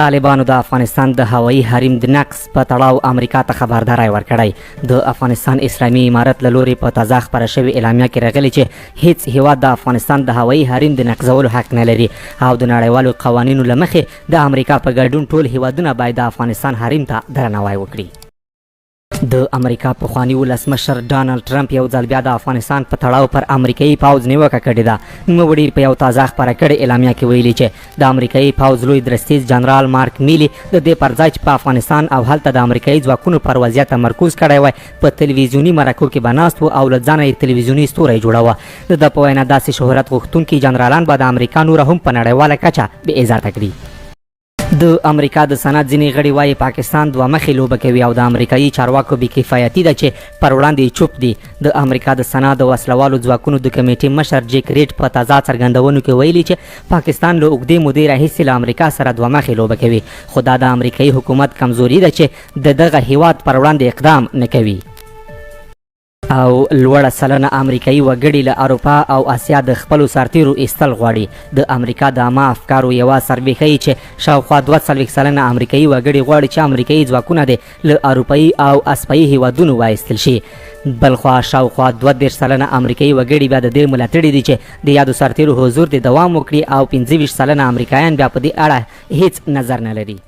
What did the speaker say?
طالبانو د افغانستان د هوایي حریم د نقص په تړاو امریکا ته خبرداری ورکړی. د افغانستان اسلامي امارت له لوري په تازه خپره شوې اعلامیه کې راغلي چې هیڅ هیواد د افغانستان د هوایي حریم د نقضولو حق نه لري او د نړیوالو قوانینو له مخې د امریکا په ګډون ټول هیوادونه باید د افغانستان حریم ته درناوی وکړي. د امریکا پخواني ولسمشر ډانلډ ټرمپ یو ځل بیا د افغانستان په تړاو پر امریکایي پوځ نیوکه کړې ده. نوموړي په یو تازه خپره کړې اعلامیه کې ویلي چې د امریکایي پوځ لوی درستیز جنرال مارک میلي د دې پر ځای چې په افغانستان او هلته د امریکایي ځواکونو پر وضعیت تمرکز کړی وای په تلویزیوني مرکو کې به ناست و او له ځانه یې تلویزیوني ستوری جوړاوه. د ده په وینا داسې شهرت غوښتونکي جنرالان به د امریکا نوره هم په نړیواله کچه بې عزته کړي. د امریکا د سنات ځینې غړي وایي پاکستان دوه مخې لوبه کوي او د امریکایي چارواکو بې کفایتي ده چې پر وړاندې چوپ دي. د امریکا د سنا د وسلوالو ځواکونو د کمیټې مشر جیک ریډ په تازه څرګندونو کې ویلي چې پاکستان له اوږدې مودې راهیسې له امریکا سره دوه مخې لوبه کوي، خو دا د امریکایي حکومت کمزوري ده چې د دغه هیواد پر وړاندې اقدام نه کوي. او لوړه سلنه امریکایي وګړي له اروپا او اسیا د خپلو سرتیرو ایستل غواړي. د امریکا د عامه افکارو یوه سروې ښیي چې شاوخوا 42 سلنه امریکایي وګړي غواړي چې امریکایي ځواکونه دې له اروپایي او اسپایي هیوادونو وایستل شي. بلخوا شاوخوا 32 سلنه امریکایي وګړي بیا د دې ملاتړي دي چې د یادو سرتیرو حضور د دوام وکړي او 25 سلنه امریکایان بیا په دې اړه هیڅ نظر نه لري.